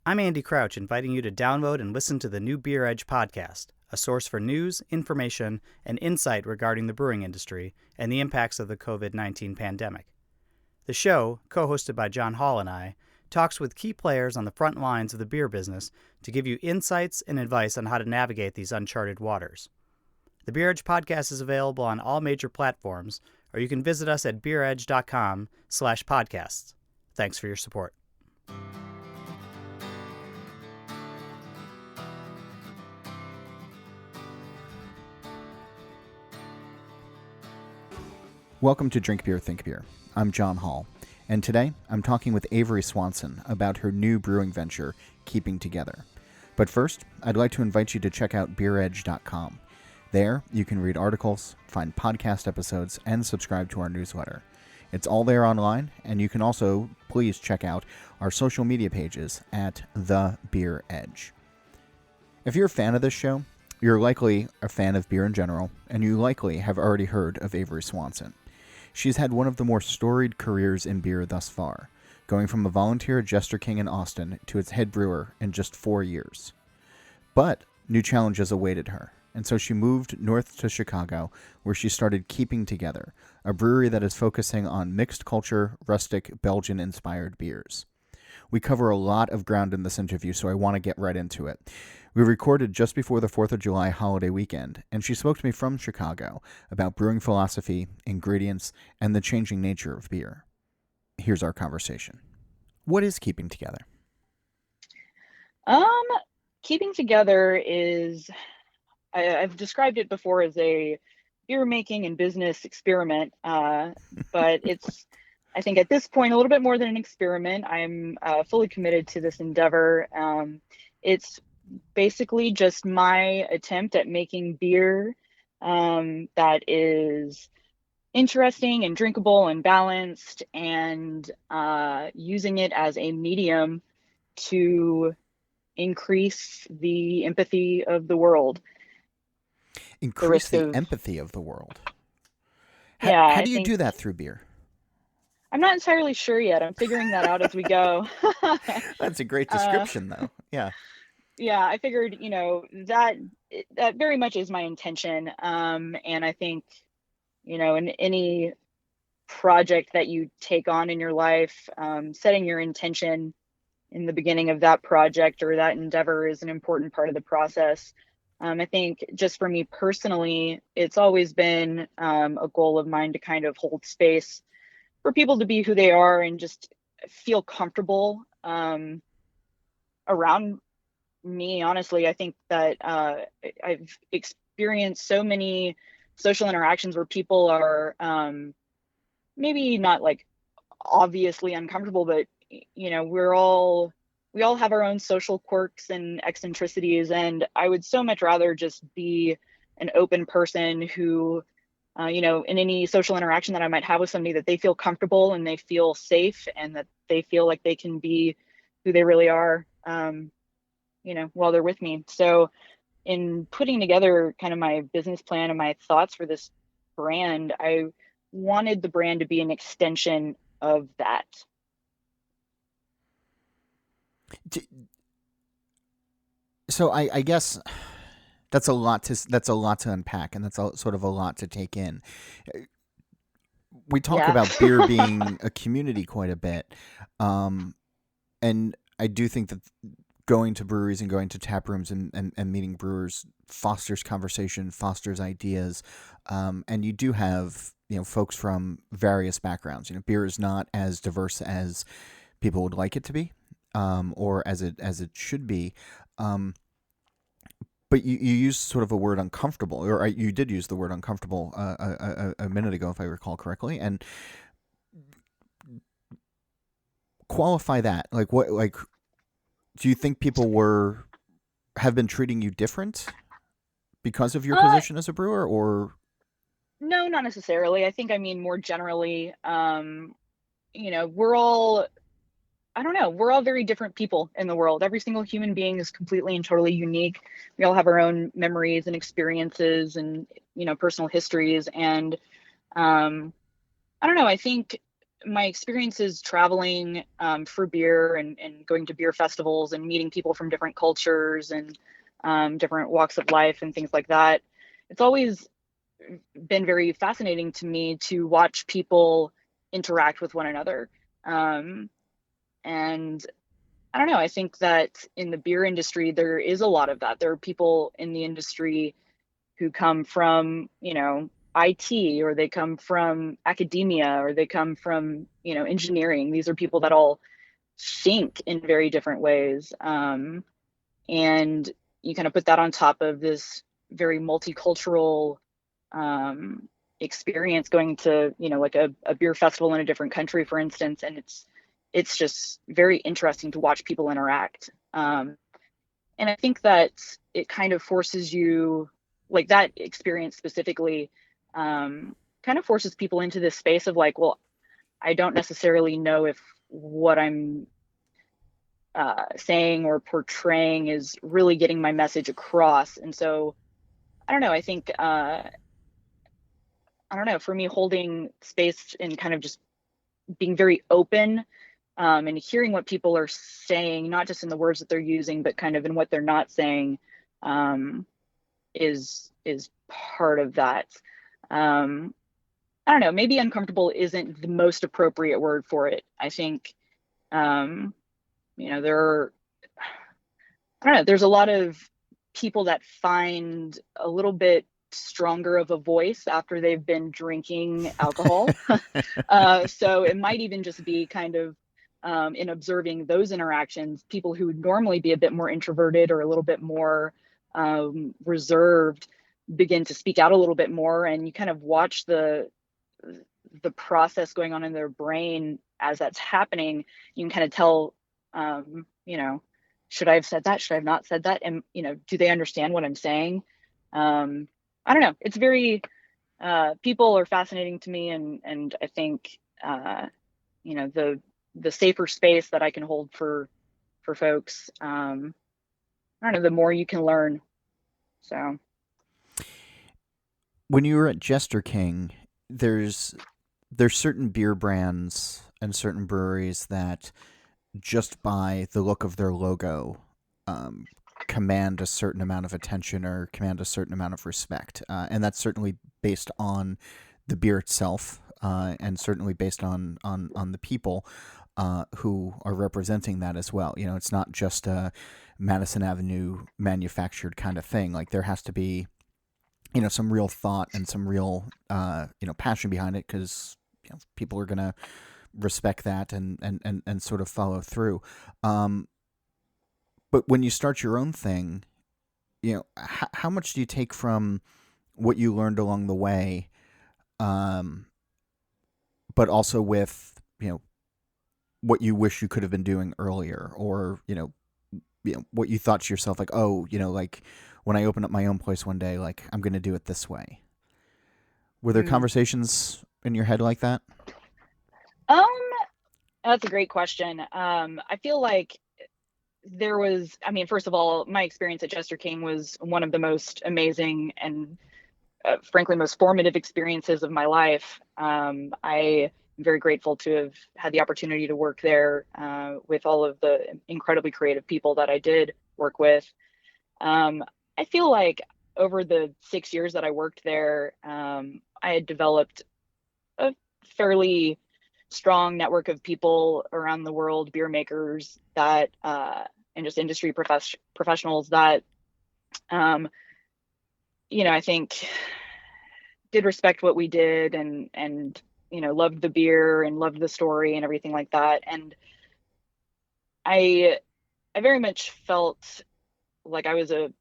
I'm Andy Crouch, inviting you to download and listen to the new Beer Edge podcast, a source for news, information, and insight regarding the brewing industry and the impacts of the COVID-19 pandemic. The show, co-hosted by John Hall and I, talks with key players on the front lines of the beer business to give you insights and advice on how to navigate these uncharted waters. The Beer Edge podcast is available on all major platforms, or you can visit us at beeredge.com/podcasts. Thanks for your support. Welcome to Drink Beer, Think Beer. I'm John Hall, and today I'm talking with Averie Swanson about her new brewing venture, Keeping Together. But first, I'd like to invite you to check out beeredge.com. There, you can read articles, find podcast episodes, and subscribe to our newsletter. It's all there online, and you can also please check out our social media pages at The Beer Edge. If you're a fan of this show, you're likely a fan of beer in general, and you likely have already heard of Averie Swanson. She's had one of the more storied careers in beer thus far, going from a volunteer at Jester in Austin to its head brewer in just 4 years. But new challenges awaited her, and so she moved north to Chicago, where she started Keeping Together, a brewery that is focusing on mixed culture, rustic, Belgian-inspired beers. We cover a lot of ground in this interview, so I want to get right into it. We recorded just before the 4th of July holiday weekend, and she spoke to me from Chicago about brewing philosophy, ingredients, and the changing nature of beer. Here's our conversation. What is Keeping Together? Keeping Together is, I've described it before as a beer making and business experiment, but it's, I think at this point, a little bit more than an experiment. I'm fully committed to this endeavor. It's basically just my attempt at making beer that is interesting and drinkable and balanced, and using it as a medium to increase the empathy of the world. Increase the empathy of the world. Yeah, how do you do that through beer? I'm not entirely sure yet. I'm figuring that out as we go. That's a great description, though. Yeah. Yeah, I figured, that very much is my intention. And I think, in any project that you take on in your life, setting your intention in the beginning of that project or that endeavor is an important part of the process. I think just for me personally, it's always been a goal of mine to kind of hold space for people to be who they are and just feel comfortable around me. Honestly, I think that I've experienced so many social interactions where people are maybe not like obviously uncomfortable, but we all have our own social quirks and eccentricities, and I would so much rather just be an open person who in any social interaction that I might have with somebody, that they feel comfortable and they feel safe and that they feel like they can be who they really are while they're with me. So in putting together kind of my business plan and my thoughts for this brand, I wanted the brand to be an extension of that. So I guess that's a lot to unpack, and that's sort of a lot to take in. We talk about beer being a community quite a bit, and I do think that going to breweries and going to taprooms and meeting brewers fosters conversation, fosters ideas, and you do have folks from various backgrounds. Beer is not as diverse as people would like it to be, or as it should be. But you used sort of a word uncomfortable, or you did use the word uncomfortable a minute ago, if I recall correctly, and qualify that. Do you think people have been treating you different because of your position as a brewer, or? No, not necessarily. I think, more generally, we're all very different people in the world. Every single human being is completely and totally unique. We all have our own memories and experiences and, personal histories. And I don't know, I think my experiences traveling for beer and going to beer festivals and meeting people from different cultures and different walks of life and things like that, it's always been very fascinating to me to watch people interact with one another. And I don't know, I think that in the beer industry, there is a lot of that. There are people in the industry who come from, IT, or they come from academia, or they come from, engineering. These are people that all think in very different ways. And you kind of put that on top of this very multicultural experience, going to, like a beer festival in a different country, for instance, and it's just very interesting to watch people interact. And I think that it kind of forces you, like that experience specifically, kind of forces people into this space of like, well, I don't necessarily know if what I'm saying or portraying is really getting my message across. And so, I don't know, I think, I don't know, for me, holding space and kind of just being very open and hearing what people are saying, not just in the words that they're using, but kind of in what they're not saying, is part of that. I don't know, maybe uncomfortable isn't the most appropriate word for it. I think, I don't know, there's a lot of people that find a little bit stronger of a voice after they've been drinking alcohol. So it might even just be kind of in observing those interactions, people who would normally be a bit more introverted or a little bit more reserved begin to speak out a little bit more, and you kind of watch the process going on in their brain as that's happening. You can kind of tell, should I have said that? Should I have not said that? And, do they understand what I'm saying? I don't know. It's very, people are fascinating to me. And I think, the safer space that I can hold for folks, I don't know, the more you can learn. So. When you were at Jester King, there's certain beer brands and certain breweries that just by the look of their logo command a certain amount of attention or command a certain amount of respect, and that's certainly based on the beer itself, and certainly based on the people who are representing that as well. It's not just a Madison Avenue manufactured kind of thing. Like, there has to be some real thought and some real passion behind it, because people are going to respect that and sort of follow through. But when you start your own thing, how much do you take from what you learned along the way, but also with what you wish you could have been doing earlier, or what you thought to yourself, like, oh, like when I open up my own place one day, like, I'm going to do it this way. Were there conversations in your head like that? That's a great question. I feel like there was, first of all, my experience at Jester King was one of the most amazing and frankly, most formative experiences of my life. I am very grateful to have had the opportunity to work there with all of the incredibly creative people that I did work with. I feel like over the 6 years that I worked there, I had developed a fairly strong network of people around the world, beer makers that, and just industry professionals that, I think did respect what we did and loved the beer and loved the story and everything like that. And I very much felt like I was a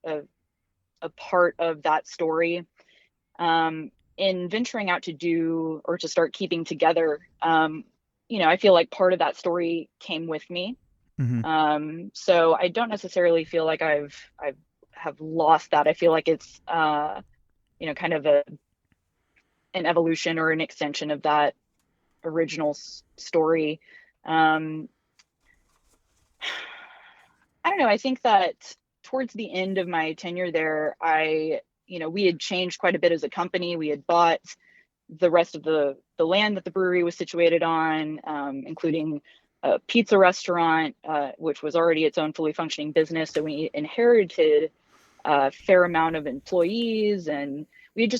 part of that story. In venturing out to do or to start keeping together, I feel like part of that story came with me. Mm-hmm. So I don't necessarily feel like I've have lost that. I feel like it's kind of an evolution or an extension of that original story. I don't know. I think that towards the end of my tenure there, we had changed quite a bit as a company. We had bought the rest of the land that the brewery was situated on, including a pizza restaurant, which was already its own fully functioning business. So we inherited a fair amount of employees, and we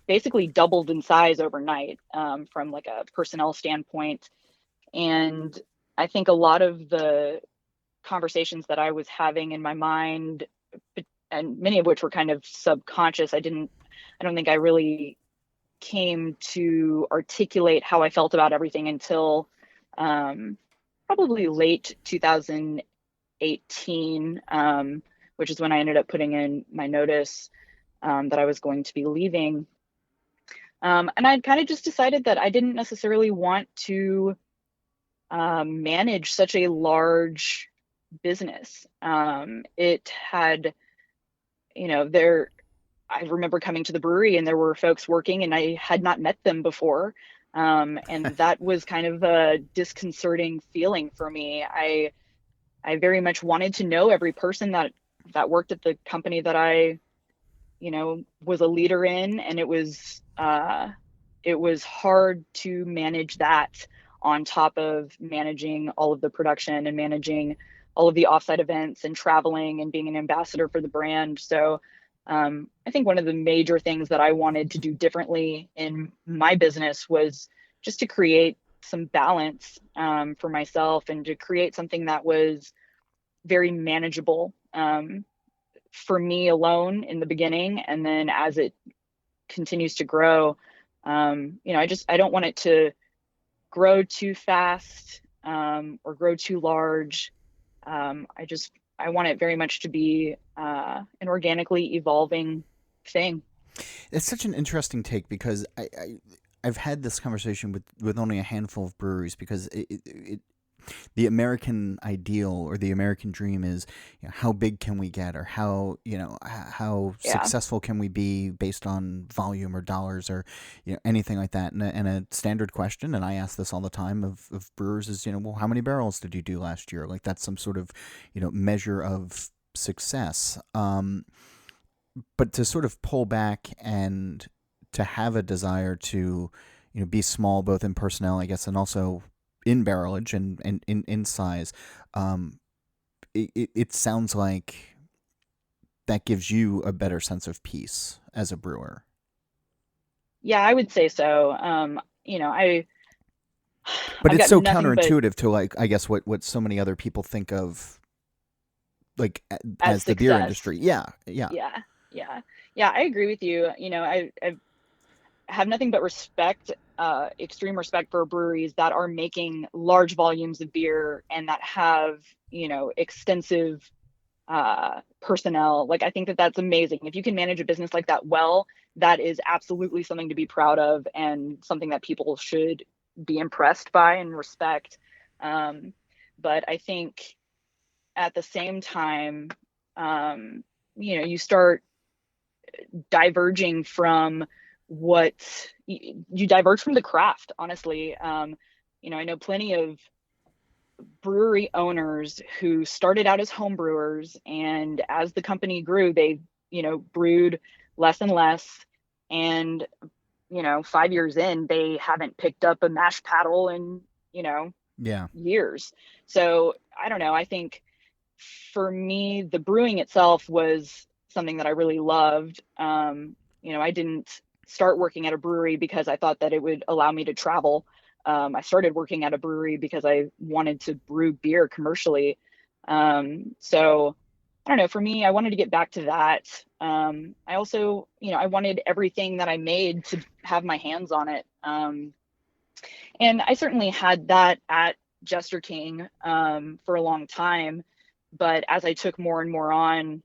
basically doubled in size overnight, from like a personnel standpoint. And I think a lot of the conversations that I was having in my mind, and many of which were kind of subconscious, I don't think I really came to articulate how I felt about everything until probably late 2018, which is when I ended up putting in my notice that I was going to be leaving. And I'd kind of just decided that I didn't necessarily want to manage such a large business. It had, I remember coming to the brewery and there were folks working and I had not met them before. And that was kind of a disconcerting feeling for me. I very much wanted to know every person that worked at the company that I, was a leader in, and it was hard to manage that on top of managing all of the production and managing all of the offsite events and traveling and being an ambassador for the brand. So I think one of the major things that I wanted to do differently in my business was just to create some balance for myself, and to create something that was very manageable for me alone in the beginning. And then as it continues to grow, I don't want it to grow too fast or grow too large. I want it very much to be an organically evolving thing. It's such an interesting take, because I've had this conversation with only a handful of breweries, because the American ideal or the American dream is, how big can we get, or how successful can we be based on volume or dollars, or anything like that. And a standard question, and I ask this all the time of brewers, is well, how many barrels did you do last year? Like, that's some sort of measure of success. But to sort of pull back and to have a desire to be small, both in personnel, I guess, and also in barrelage and in size, it sounds like that gives you a better sense of peace as a brewer. Yeah, I would say so. But I've it's got so nothing but counterintuitive to, like, I guess what so many other people think of, like, as as the beer success. industry. Yeah. Yeah. I agree with you. I have nothing but respect, extreme respect for breweries that are making large volumes of beer and that have, extensive personnel. Like, I think that that's amazing. If you can manage a business like that well, that is absolutely something to be proud of, and something that people should be impressed by and respect. But I think at the same time, you start diverging from what you diverge from the craft, honestly. I know plenty of brewery owners who started out as home brewers, and as the company grew, they, brewed less and less. And, 5 years in, they haven't picked up a mash paddle in, years. So I don't know. I think for me, the brewing itself was something that I really loved. I didn't start working at a brewery because I thought that it would allow me to travel. I started working at a brewery because I wanted to brew beer commercially. So I don't know, for me, I wanted to get back to that. I also, I wanted everything that I made to have my hands on it. And I certainly had that at Jester King for a long time. But as I took more and more on,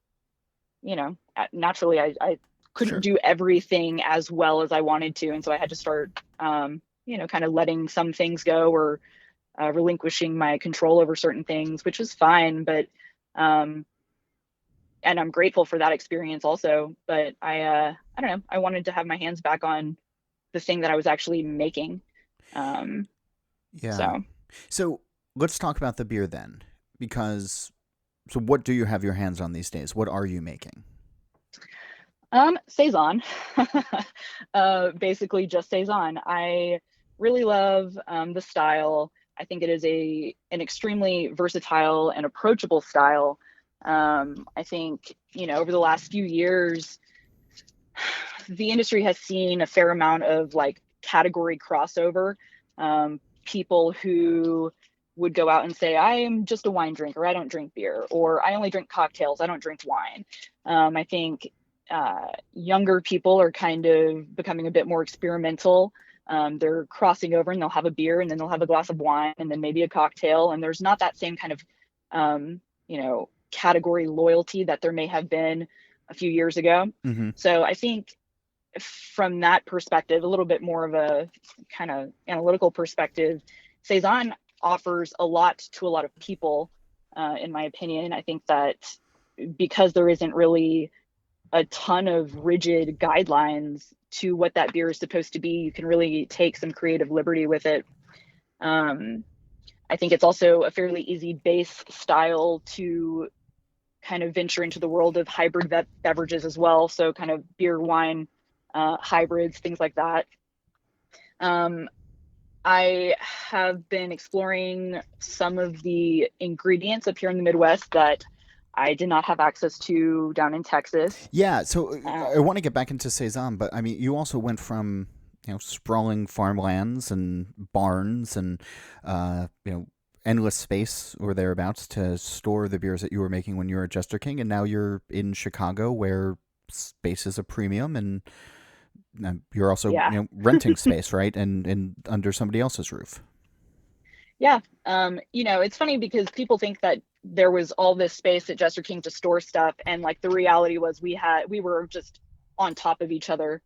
naturally I couldn't Sure. do everything as well as I wanted to. And so I had to start, kind of letting some things go, or relinquishing my control over certain things, which is fine. But, and I'm grateful for that experience also. But I don't know, I wanted to have my hands back on the thing that I was actually making. Yeah. So let's talk about the beer then, because so what do you have your hands on these days? What are you making? Saison. Basically just Saison. I really love the style. I think it is an extremely versatile and approachable style. I think, over the last few years, the industry has seen a fair amount of like category crossover. People who would go out and say, I am just a wine drinker, I don't drink beer, or I only drink cocktails, I don't drink wine. I think younger people are kind of becoming a bit more experimental. They're crossing over and they'll have a beer and then they'll have a glass of wine and then maybe a cocktail. And there's not that same kind of, category loyalty that there may have been a few years ago. Mm-hmm. So I think from that perspective, a little bit more of a kind of analytical perspective, Saison offers a lot to a lot of people, in my opinion. I think that because there isn't really a ton of rigid guidelines to what that beer is supposed to be, you can really take some creative liberty with it. I think it's also a fairly easy base style to kind of venture into the world of hybrid beverages as well. So kind of beer, wine, hybrids, things like that. I have been exploring some of the ingredients up here in the Midwest that I did not have access to down in Texas. Yeah, so I want to get back into Saison, but I mean, you also went from sprawling farmlands and barns and endless space or thereabouts to store the beers that you were making when you were at Jester King, and now you're in Chicago where space is a premium, and you're also renting space, right, and under somebody else's roof. Yeah, it's funny because people think that there was all this space at Jester King to store stuff, and like the reality was we were just on top of each other.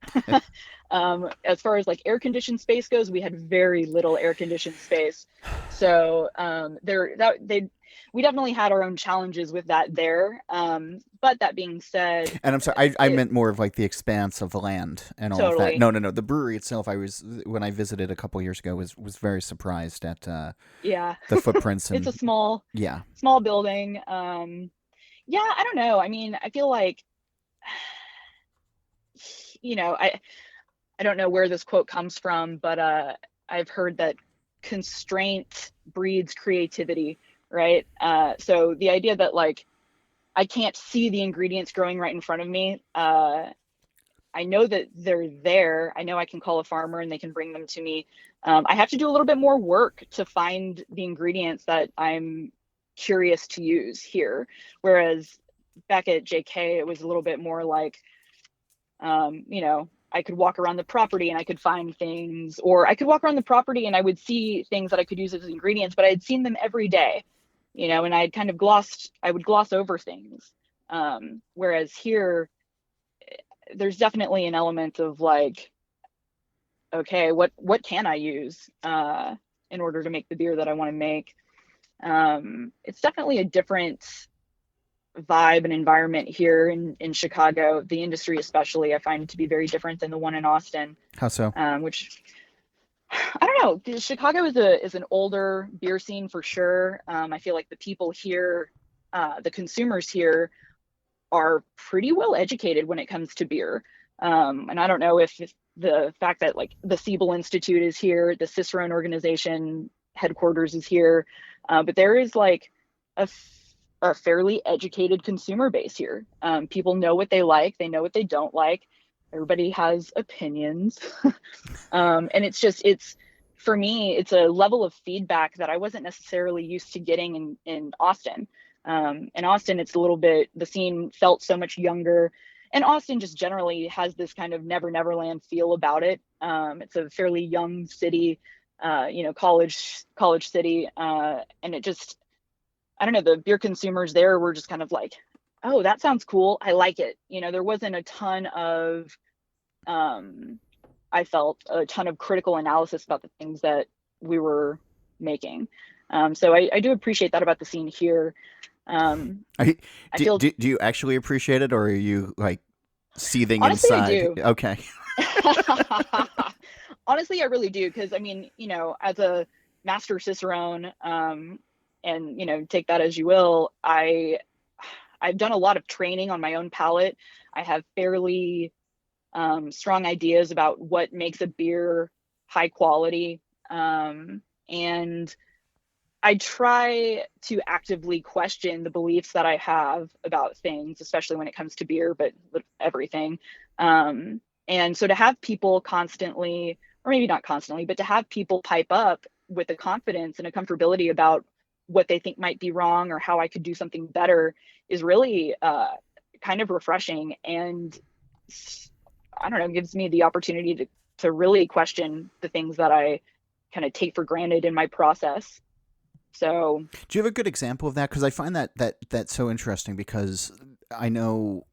As far as like air conditioned space goes, we had very little air conditioned space. So we definitely had our own challenges with that there. But that being said, and I'm sorry, I meant more of like the expanse of the land and all totally. of that. No, the brewery itself. When I visited a couple years ago, was very surprised at the footprints. And, it's a small building. I don't know. I mean, I feel like I don't know where this quote comes from, but I've heard that constraint breeds creativity, right? So the idea that like I can't see the ingredients growing right in front of me. I know that they're there. I know I can call a farmer and they can bring them to me. I have to do a little bit more work to find the ingredients that I'm curious to use here. Whereas back at JK, it was a little bit more like, I could walk around the property and I could find things, or I could walk around the property and I would see things that I could use as ingredients, but I had seen them every day, and I would gloss over things. Whereas here, there's definitely an element of like, okay, what can I use in order to make the beer that I want to make? It's definitely a different vibe and environment here in Chicago. The industry especially, I find it to be very different than the one in Austin. How so? Which I don't know. Chicago is an older beer scene for sure. I feel like the people here, the consumers here, are pretty well educated when it comes to beer. And I don't know if the fact that like the Siebel Institute is here, the Cicerone organization headquarters is here, but there is like a fairly educated consumer base here. People know what they like, they know what they don't like. Everybody has opinions. And it's for me, it's a level of feedback that I wasn't necessarily used to getting in Austin. In Austin, it's a little bit, the scene felt so much younger, and Austin just generally has this kind of Neverland feel about it. It's a fairly young city, college city. And it just, I don't know, the beer consumers there were just kind of like, oh, that sounds cool, I like it. There wasn't a ton of, I felt a ton of critical analysis about the things that we were making. So I do appreciate that about the scene here. Do you actually appreciate it, or are you like seething honestly, inside? I do. Okay. Honestly, I really do, because I mean, as a master Cicerone, and take that as you will, I I've done a lot of training on my own palate. I have fairly strong ideas about what makes a beer high quality. And I try to actively question the beliefs that I have about things, especially when it comes to beer, but everything. And so to have people constantly, or maybe not constantly, but to have people pipe up with a confidence and a comfortability about what they think might be wrong or how I could do something better is really kind of refreshing. And I don't know, gives me the opportunity to really question the things that I kind of take for granted in my process. So, do you have a good example of that? Because I find that's so interesting, because I know,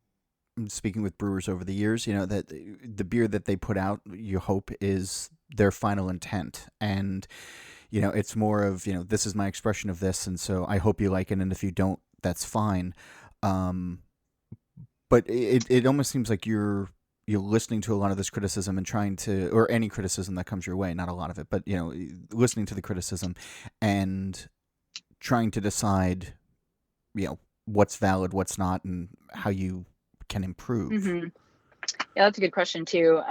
speaking with brewers over the years, that the beer that they put out, you hope, is their final intent. And, it's more of, this is my expression of this, and so I hope you like it, and if you don't, that's fine. But it almost seems like you're listening to a lot of this criticism and trying to, or any criticism that comes your way, not a lot of it, but, listening to the criticism and trying to decide, what's valid, what's not, and how you can improve. Mm-hmm. Yeah, that's a good question too.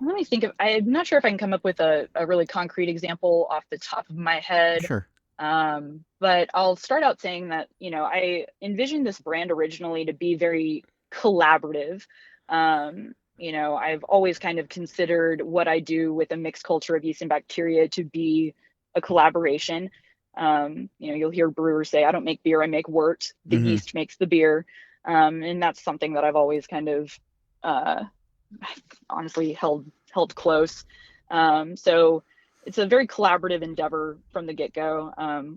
Let me think I'm not sure if I can come up with a really concrete example off the top of my head. Sure. But I'll start out saying that, I envisioned this brand originally to be very collaborative. I've always kind of considered what I do with a mixed culture of yeast and bacteria to be a collaboration. You'll hear brewers say, I don't make beer, I make wort. The yeast makes the beer. And that's something that I've always kind of honestly held close. So it's a very collaborative endeavor from the get-go.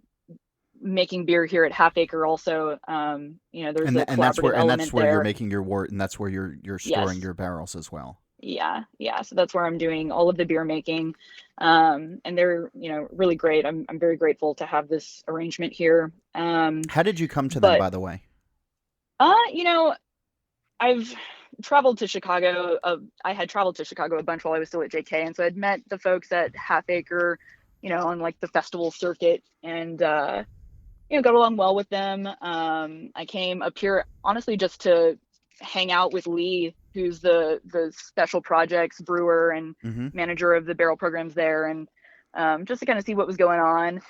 Making beer here at Half Acre also, there's a collaborative element and that's where there. you're making your wort, and that's where you're storing your barrels as well. Yeah. So that's where I'm doing all of the beer making. And they're, really great. I'm very grateful to have this arrangement here. How did you come to them, by the way? I've traveled to Chicago. I had traveled to Chicago a bunch while I was still at JK. And so I'd met the folks at Half Acre, on like the festival circuit, and, got along well with them. I came up here honestly just to hang out with Lee, who's the special projects brewer and manager of the barrel programs there, and just to kind of see what was going on.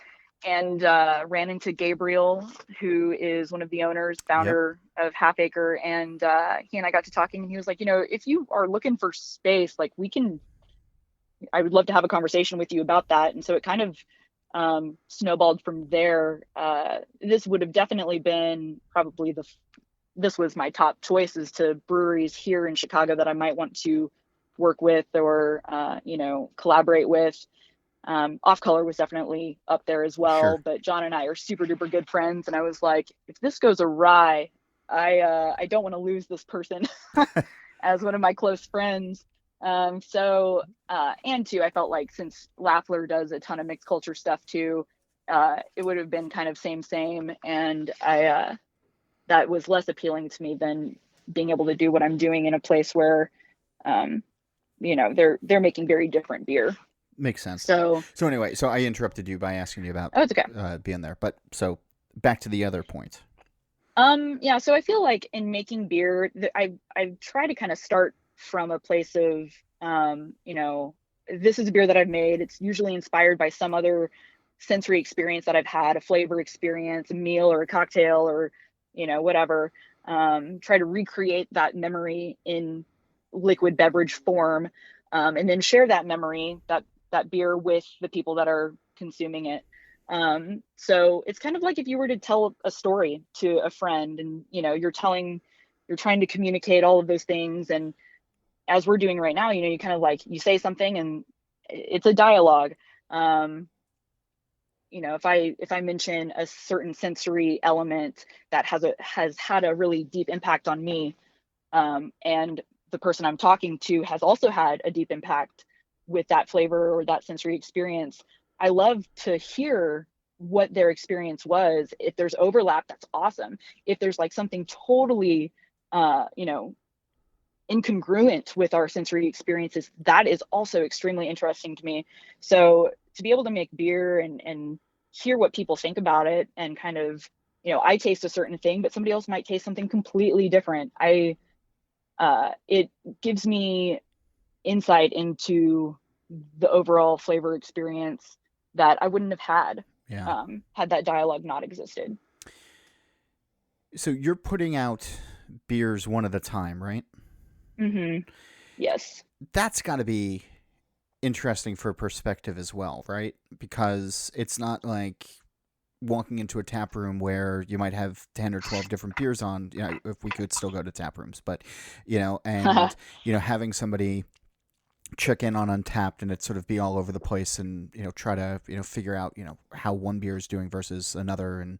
And ran into Gabriel, who is one of the owners, founder of Half Acre, and he and I got to talking, and he was like, if you are looking for space, like I would love to have a conversation with you about that. And so it kind of snowballed from there. This would have definitely been probably this was my top choices to breweries here in Chicago that I might want to work with or, collaborate with. Off Color was definitely up there as well, sure. But John and I are super duper good friends. And I was like, if this goes awry, I don't want to lose this person as one of my close friends. And two, I felt like since Lafler does a ton of mixed culture stuff too, it would have been kind of same. And that was less appealing to me than being able to do what I'm doing in a place where, they're making very different beer. Makes sense. So anyway, I interrupted you by asking you about it's okay. Being there, but so back to the other point. So I feel like in making beer, I try to kind of start from a place of, this is a beer that I've made. It's usually inspired by some other sensory experience that I've had, a flavor experience, a meal or a cocktail or, whatever. Try to recreate that memory in liquid beverage form, and then share that memory, that beer with the people that are consuming it. So it's kind of like if you were to tell a story to a friend and, you're trying to communicate all of those things. And as we're doing right now, you kind of like, you say something and it's a dialogue. If I mention a certain sensory element that has had a really deep impact on me, and the person I'm talking to has also had a deep impact with that flavor or that sensory experience, I love to hear what their experience was. If there's overlap, that's awesome. If there's like something totally, incongruent with our sensory experiences, that is also extremely interesting to me. So to be able to make beer and hear what people think about it and kind of, I taste a certain thing, but somebody else might taste something completely different. It gives me insight into the overall flavor experience that I wouldn't have had Yeah. had that dialogue not existed. So you're putting out beers one at a time, right? Mm-hmm. Yes. That's got to be interesting for perspective as well, right? Because it's not like walking into a tap room where you might have 10 or 12 different beers on, if we could still go to tap rooms, but, and, having somebody check in on Untapped and it sort of be all over the place and, try to, figure out, how one beer is doing versus another and,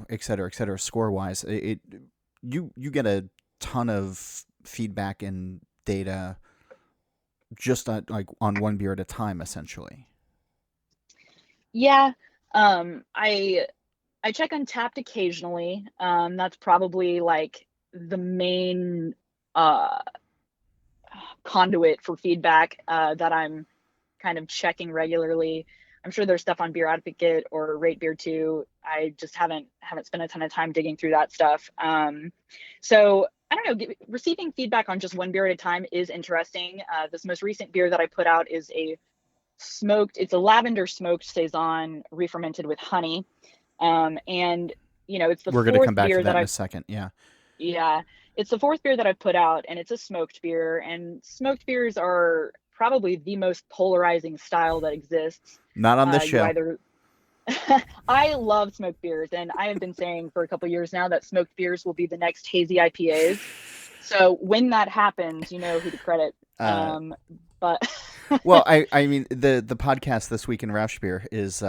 et cetera, score wise, you get a ton of feedback and data just on one beer at a time, essentially. Yeah. I check Untapped occasionally. That's probably like the main uh conduit for feedback that I'm kind of checking regularly. I'm sure there's stuff on Beer Advocate or Rate Beer too. I just haven't spent a ton of time digging through that stuff. So I don't know. Receiving feedback on just one beer at a time is interesting. This most recent beer that I put out is it's a lavender smoked saison re-fermented with honey. And it's the We're going to come fourth back to beer that that in a I've second. Yeah. yeah, it's the fourth beer that I've put out, and it's a smoked beer. And smoked beers are probably the most polarizing style that exists. Not on this You show. either I love smoked beers, and I have been saying for a couple years now that smoked beers will be the next hazy IPAs. So when that happens, you know who to credit. But well, I mean the podcast This Week in Rausch Beer is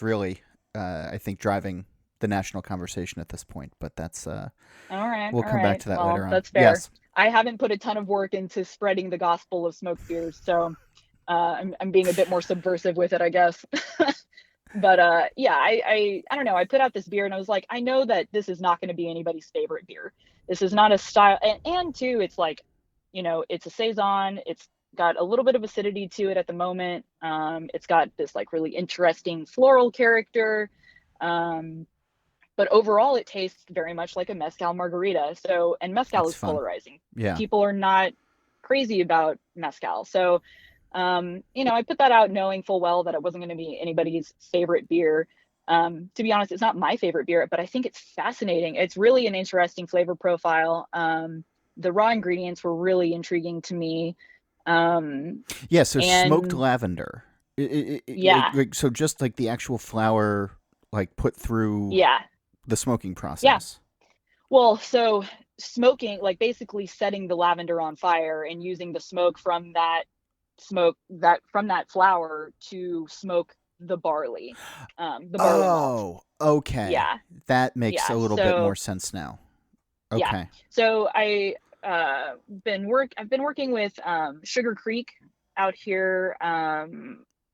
really I think driving the national conversation at this point. But that's all right, we'll all come back right. to that Well, later on. that's fair. Yes. I haven't put a ton of work into spreading the gospel of smoked beers, so I'm being a bit more subversive with it, I guess. But yeah, I don't know. I put out this beer and I was like, I know that this is not going to be anybody's favorite beer. This is not a style, and two, it's like, it's a saison. It's got a little bit of acidity to it at the moment. It's got this like really interesting floral character. But overall, it tastes very much like a mezcal margarita. So, and mezcal That's is fun. polarizing. Yeah. People are not crazy about mezcal. So, I put that out knowing full well that it wasn't going to be anybody's favorite beer. To be honest, it's not my favorite beer, but I think it's fascinating. It's really an interesting flavor profile. The raw ingredients were really intriguing to me. Yeah. So smoked And lavender. yeah, So just like the actual flower, like put through yeah, the smoking yeah. process. Well, so smoking, like basically setting the lavender on fire and using the smoke from that flower to smoke the barley, the barley malt. Oh, okay. Yeah, That makes a yeah. little bit more So sense now. yeah, Okay. so I've been working with Sugar Creek out here.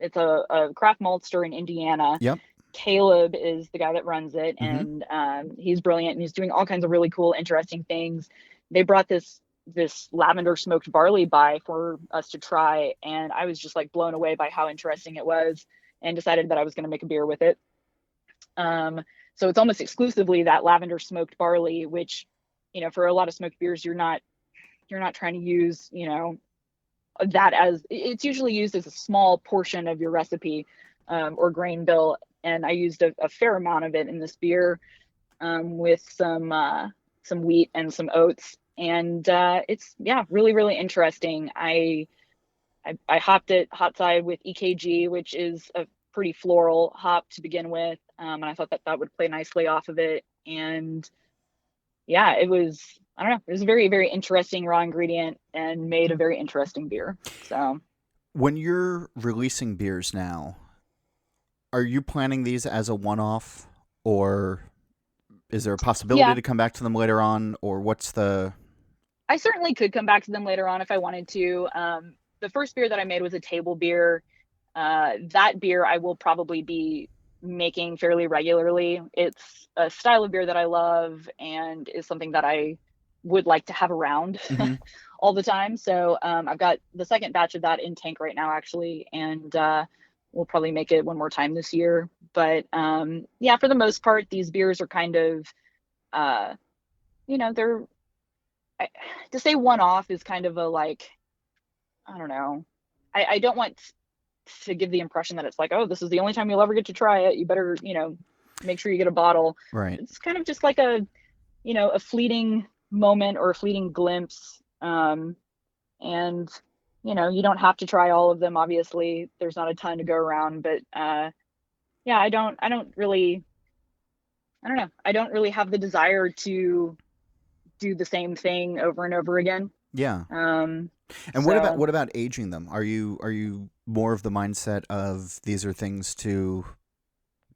It's a craft maltster in Indiana. Yep. Caleb is the guy that runs it, Mm-hmm. and he's brilliant and he's doing all kinds of really cool, interesting things. They brought this lavender smoked barley by for us to try, and I was just like blown away by how interesting it was, and decided that I was going to make a beer with it. So it's almost exclusively that lavender smoked barley, which, for a lot of smoked beers, you're not trying to use, that as it's usually used as a small portion of your recipe or grain bill. And I used a fair amount of it in this beer with some wheat and some oats. And it's, yeah, really, really interesting. I hopped it hot side with EKG, which is a pretty floral hop to begin with. And I thought that would play nicely off of it. And yeah, I don't know, it was a very, very interesting raw ingredient and made a very interesting beer. So When you're releasing beers now, are you planning these as a one-off, or is there a possibility yeah, to come back to them later on, or what's the... I certainly could come back to them later on if I wanted to. The first beer that I made was a table beer. That beer I will probably be making fairly regularly. It's a style of beer that I love and is something that I would like to have around Mm-hmm. all the time. So I've got the second batch of that in tank right now, actually. And we'll probably make it one more time this year. But yeah, for the most part, these beers are kind of, uh, they're, to say one off is kind of a like, I don't know. I don't want to give the impression that it's like, oh, this is the only time you'll ever get to try it. You better, make sure you get a bottle. Right. It's kind of just like a fleeting moment or a fleeting glimpse. And, you don't have to try all of them. Obviously, there's not a ton to go around, but yeah, I don't know. I don't really have the desire to do the same thing over and over again. Yeah. And So what about aging them? Are you more of the mindset of these are things to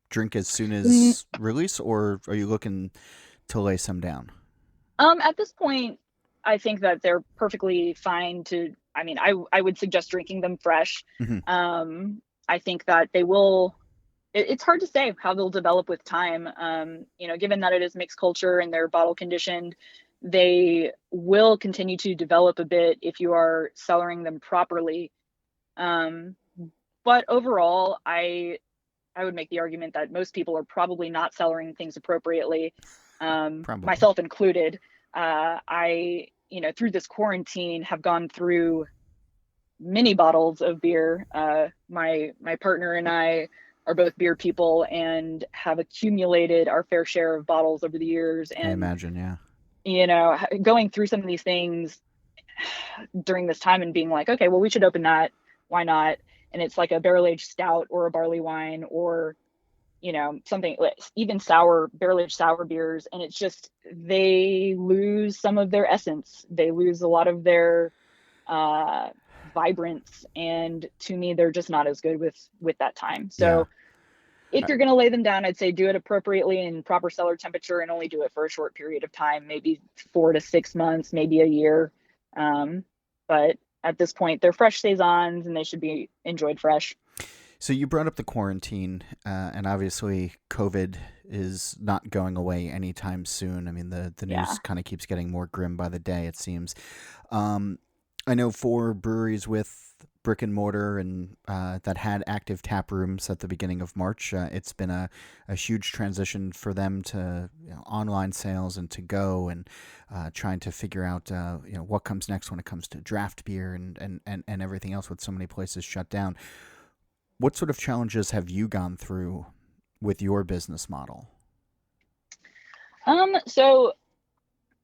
drink as soon mm, as release, or are you looking to lay some down? at this point, I think that they're perfectly fine to, I mean, I would suggest drinking them fresh. Hmm. I think that they will, it's hard to say how they'll develop with time. Given that it is mixed culture and they're bottle conditioned, they will continue to develop a bit if you are cellaring them properly. Um, but overall, I would make the argument that most people are probably not cellaring things appropriately, Probably. myself included. I, through this quarantine, have gone through many bottles of beer. My partner and I are both beer people and have accumulated our fair share of bottles over the years. I And imagine, yeah. going through some of these things during this time and being like, okay, well, we should open that. Why not? And it's like a barrel aged stout or a barley wine or something even sour barrel aged sour beers, and it's just they lose some of their essence. They lose a lot of their uh vibrance, and to me they're just not as good with that time. Yeah. So if you're going to lay them down, I'd say do it appropriately in proper cellar temperature and only do it for a short period of time, maybe 4 to 6 months, maybe a year. But at this point they're fresh saisons and they should be enjoyed fresh. So you brought up the quarantine, and obviously COVID is not going away anytime soon. I mean, the Yeah. news kind of keeps getting more grim by the day, it seems. Um, I know for breweries with brick and mortar and that had active tap rooms at the beginning of March, it's been a huge transition for them to online sales and to go and trying to figure out what comes next when it comes to draft beer and everything else with so many places shut down. What sort of challenges have you gone through with your business model? So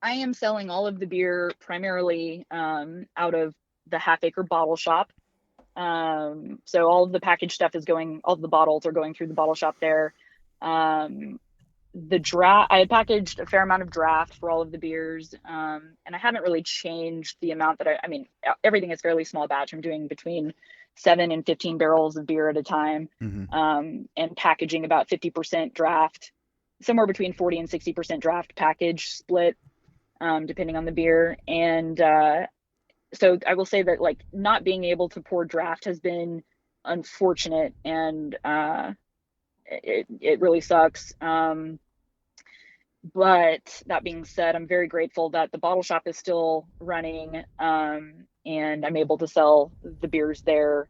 I am selling all of the beer primarily out of the Half Acre bottle shop. So all of the packaged stuff is going, all of the bottles are going through the bottle shop there. Um, the draft, I had packaged a fair amount of draft for all of the beers, and I haven't really changed the amount that I mean, everything is fairly small batch. I'm doing between 7 and 15 barrels of beer at a time, Mm-hmm. and packaging about 50% draft, somewhere between 40 and 60% draft package split, depending on the beer. And so I will say that like not being able to pour draft has been unfortunate, and it really sucks. But that being said, I'm very grateful that the bottle shop is still running, and I'm able to sell the beers there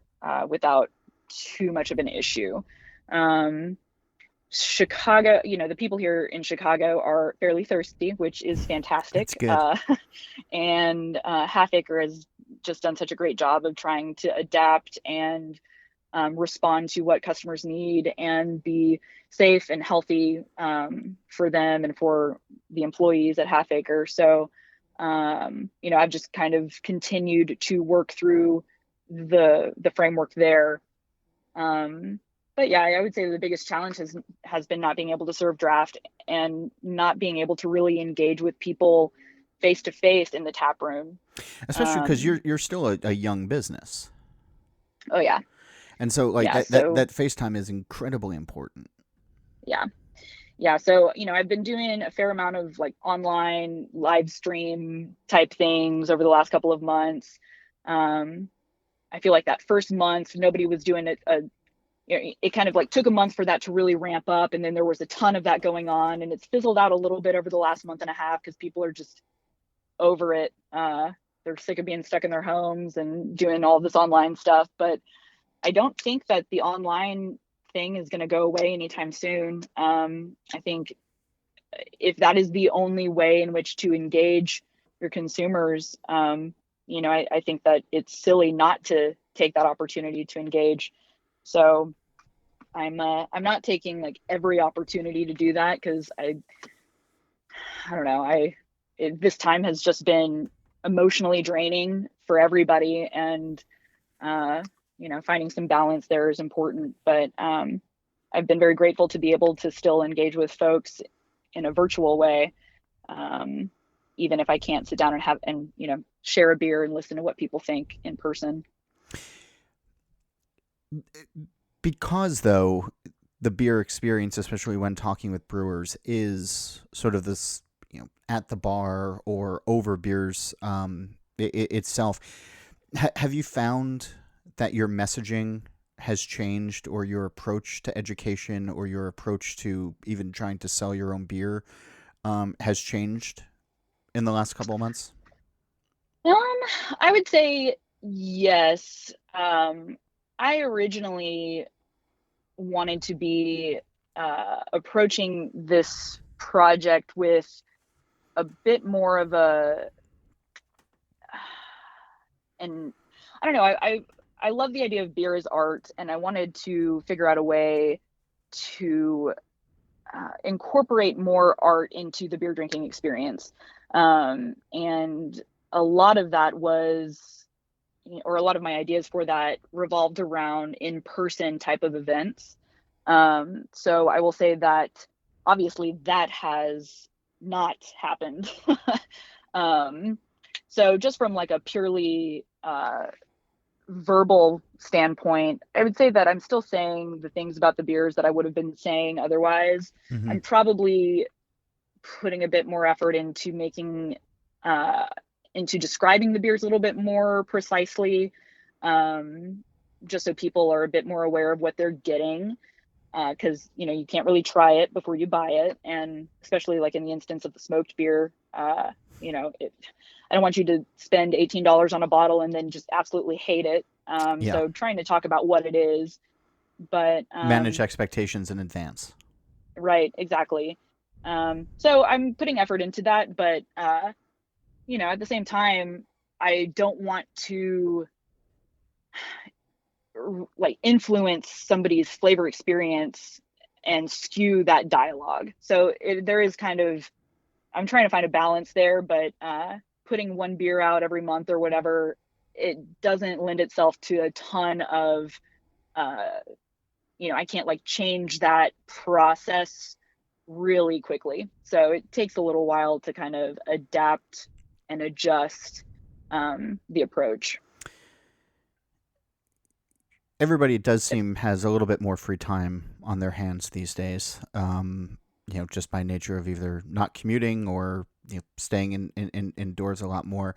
without too much of an issue. Um, Chicago, the people here in Chicago are fairly thirsty, which is That's fantastic. good. And Half Acre has just done such a great job of trying to adapt and respond to what customers need and be safe and healthy for them and for the employees at Half Acre. So, I've just kind of continued to work through the framework there. But yeah, I would say the biggest challenge has been not being able to serve draft and not being able to really engage with people face to face in the tap room. Especially because Um, you're still a young business. oh yeah, And so like yeah. that So FaceTime is incredibly important. yeah, yeah. So I've been doing a fair amount of like online live stream type things over the last couple of months. Um, I feel like that first month nobody was doing it. It kind of like took a month for that to really ramp up, and then there was a ton of that going on, and it's fizzled out a little bit over the last month and a half because people are just over it. They're sick of being stuck in their homes and doing all this online stuff. But I don't think that the online thing is going to go away anytime soon. I think if that is the only way in which to engage your consumers, I think that it's silly not to take that opportunity to engage. So I'm not taking like every opportunity to do that, because I don't know, this time has just been emotionally draining for everybody, and finding some balance there is important. But I've been very grateful to be able to still engage with folks in a virtual way, even if I can't sit down and share a beer and listen to what people think in person. Because, though, the beer experience, especially when talking with brewers, is sort of this, at the bar or over beers itself. Have you found that your messaging has changed, or your approach to education, or your approach to even trying to sell your own beer has changed in the last couple of months? I would say yes. I originally wanted to be approaching this project with a bit more of and I don't know, I love the idea of beer as art, and I wanted to figure out a way to incorporate more art into the beer drinking experience. And a lot of that was, or a lot of my ideas for that revolved around in-person type of events. So I will say that obviously that has not happened. So just from like a purely verbal standpoint, I would say that I'm still saying the things about the beers that I would have been saying otherwise. Mm-hmm. I'm probably putting a bit more effort into into describing the beers a little bit more precisely, just so people are a bit more aware of what they're getting. Because you can't really try it before you buy it, and especially like in the instance of the smoked beer, I don't want you to spend $18 on a bottle and then just absolutely hate it. So trying to talk about what it is, but manage expectations in advance. Right, exactly. So I'm putting effort into that, but at the same time, I don't want to like influence somebody's flavor experience and skew that dialogue. So there is kind of, I'm trying to find a balance there, but putting one beer out every month or whatever, it doesn't lend itself to a ton of, I can't like change that process really quickly. So it takes a little while to kind of adapt and adjust the approach. Everybody, it does seem, has a little bit more free time on their hands these days. Just by nature of either not commuting or staying in indoors a lot more.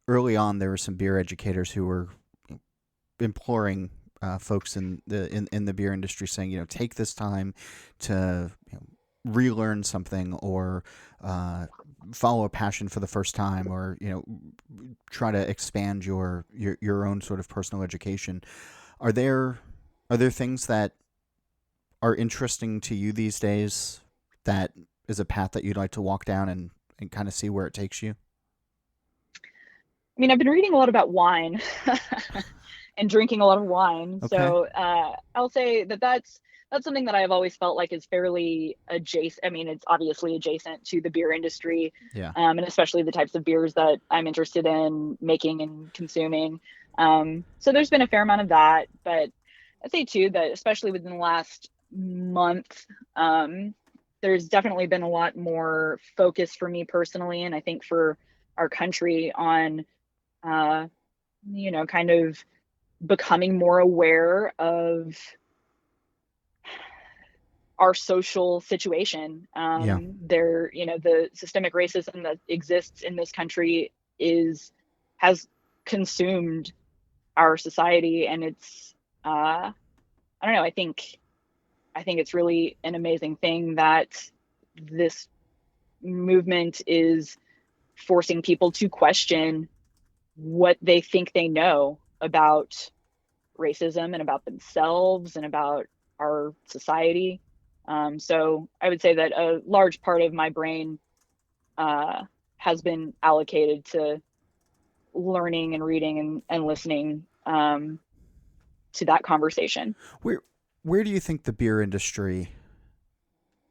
Early on, there were some beer educators who were imploring folks in the beer industry, saying, take this time to relearn something, or follow a passion for the first time, or try to expand your own sort of personal education. Are there things that are interesting to you these days, that is a path that you'd like to walk down and kind of see where it takes you? I mean, I've been reading a lot about wine and drinking a lot of wine. Okay. So I'll say that that's something that I've always felt like is fairly adjacent. I mean, it's obviously adjacent to the beer industry, Yeah. And especially the types of beers that I'm interested in making and consuming. So there's been a fair amount of that, but I'd say too that especially within the last month, there's definitely been a lot more focus for me personally, and I think for our country on, kind of becoming more aware of our social situation. The systemic racism that exists in this country has consumed our society, and it's I don't know, I think it's really an amazing thing that this movement is forcing people to question what they think they know about racism and about themselves and about our society. So I would say that a large part of my brain has been allocated to learning and reading and listening to that conversation. Where do you think the beer industry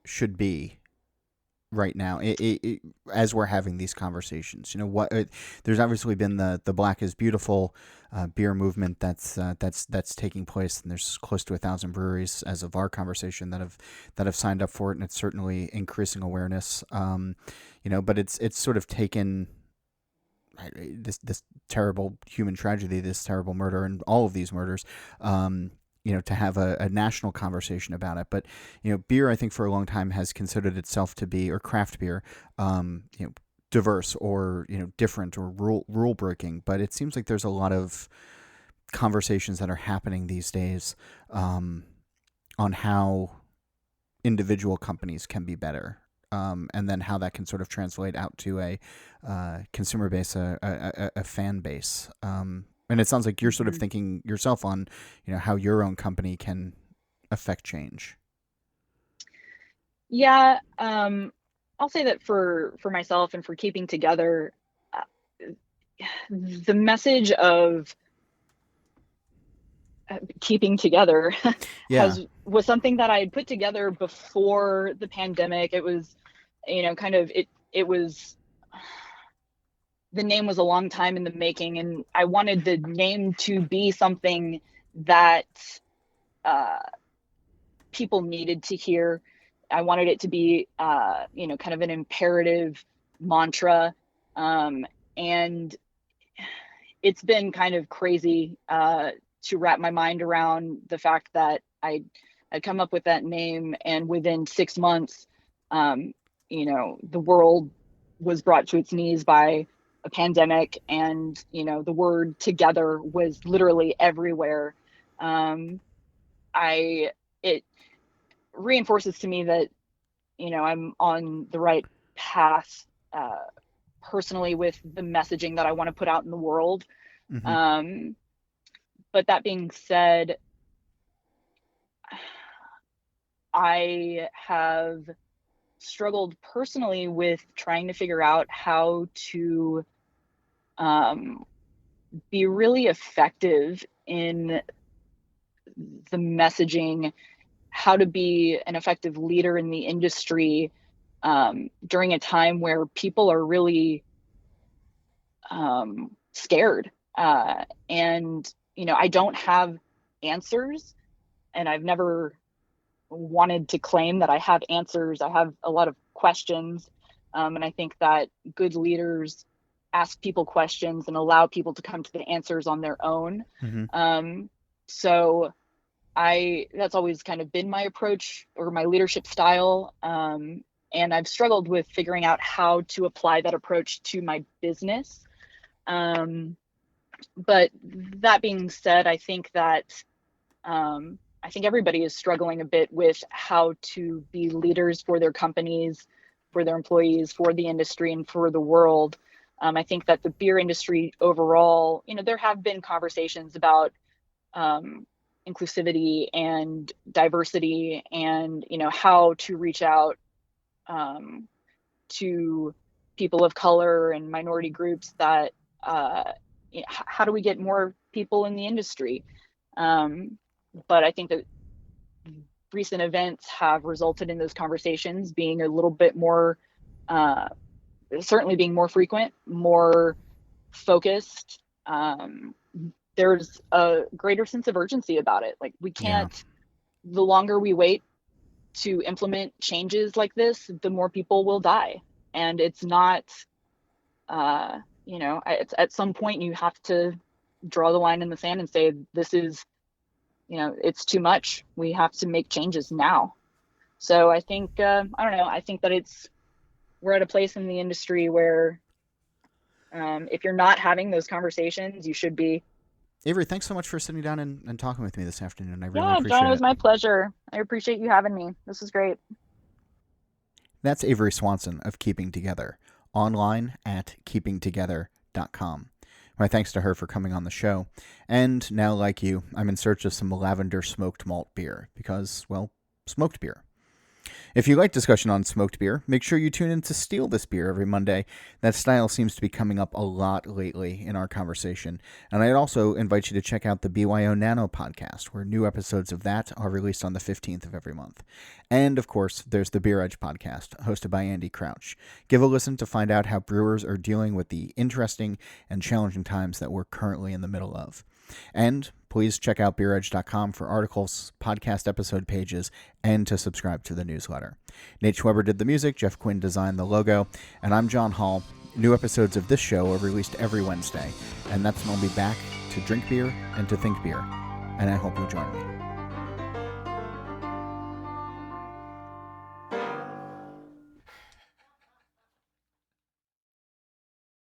should be right now, as we're having these conversations? There's obviously been the Black is Beautiful beer movement that's taking place, and there's close to 1,000 breweries as of our conversation that have signed up for it, and it's certainly increasing awareness. But it's sort of taken this terrible human tragedy, this terrible murder, and all of these murders, to have a national conversation about it. But, beer, I think for a long time has considered itself to be, or craft beer, diverse or, different or rule breaking. But it seems like there's a lot of conversations that are happening these days on how individual companies can be better. And then how that can sort of translate out to a consumer base, a fan base. And it sounds like you're sort of thinking yourself on, how your own company can affect change. Yeah, I'll say that for myself and for Keeping Together, the message of keeping together was something that I had put together before the pandemic. It was, it was, the name was a long time in the making, and I wanted the name to be something that people needed to hear. I wanted it to be, kind of an imperative mantra. And it's been kind of crazy to wrap my mind around the fact that I'd come up with that name, and within 6 months, the world was brought to its knees by a pandemic, and the word together was literally everywhere. It reinforces to me that I'm on the right path personally with the messaging that I want to put out in the world. Mm-hmm. But that being said, I have struggled personally with trying to figure out how to be really effective in the messaging, how to be an effective leader in the industry during a time where people are really scared. And, I don't have answers, and I've never wanted to claim that I have answers. I have a lot of questions. And I think that good leaders ask people questions and allow people to come to the answers on their own. Mm-hmm. So that's always kind of been my approach or my leadership style. And I've struggled with figuring out how to apply that approach to my business. But that being said, I think that I think everybody is struggling a bit with how to be leaders for their companies, for their employees, for the industry, and for the world. I think that the beer industry overall, there have been conversations about inclusivity and diversity, and how to reach out to people of color and minority groups that how do we get more people in the industry? But I think that recent events have resulted in those conversations being a little bit more, certainly being more frequent, more focused. There's a greater sense of urgency about it. Like, we can't, the longer we wait to implement changes like this, the more people will die. And it's not, it's, at some point you have to draw the line in the sand and say, this is, it's too much. We have to make changes now. So I think, I don't know, I think that we're at a place in the industry where if you're not having those conversations, you should be. Averie, thanks so much for sitting down and talking with me this afternoon. I really Yeah, appreciate John, it it. was my pleasure. I appreciate you having me. This is great. That's Averie Swanson of Keeping Together, online at keepingtogether.com. My thanks to her for coming on the show. And now, like you, I'm in search of some lavender smoked malt beer because, well, smoked beer. If you like discussion on smoked beer, make sure you tune in to Steal This Beer every Monday. That style seems to be coming up a lot lately in our conversation. And I'd also invite you to check out the BYO Nano podcast, where new episodes of that are released on the 15th of every month. And, of course, there's the Beer Edge podcast, hosted by Andy Crouch. Give a listen to find out how brewers are dealing with the interesting and challenging times that we're currently in the middle of. And please check out beeredge.com for articles, podcast episode pages, and to subscribe to the newsletter. Nate Schweber did the music, Jeff Quinn designed the logo, and I'm John Hall. New episodes of this show are released every Wednesday, and that's when I'll be back to drink beer and to think beer, and I hope you'll join me.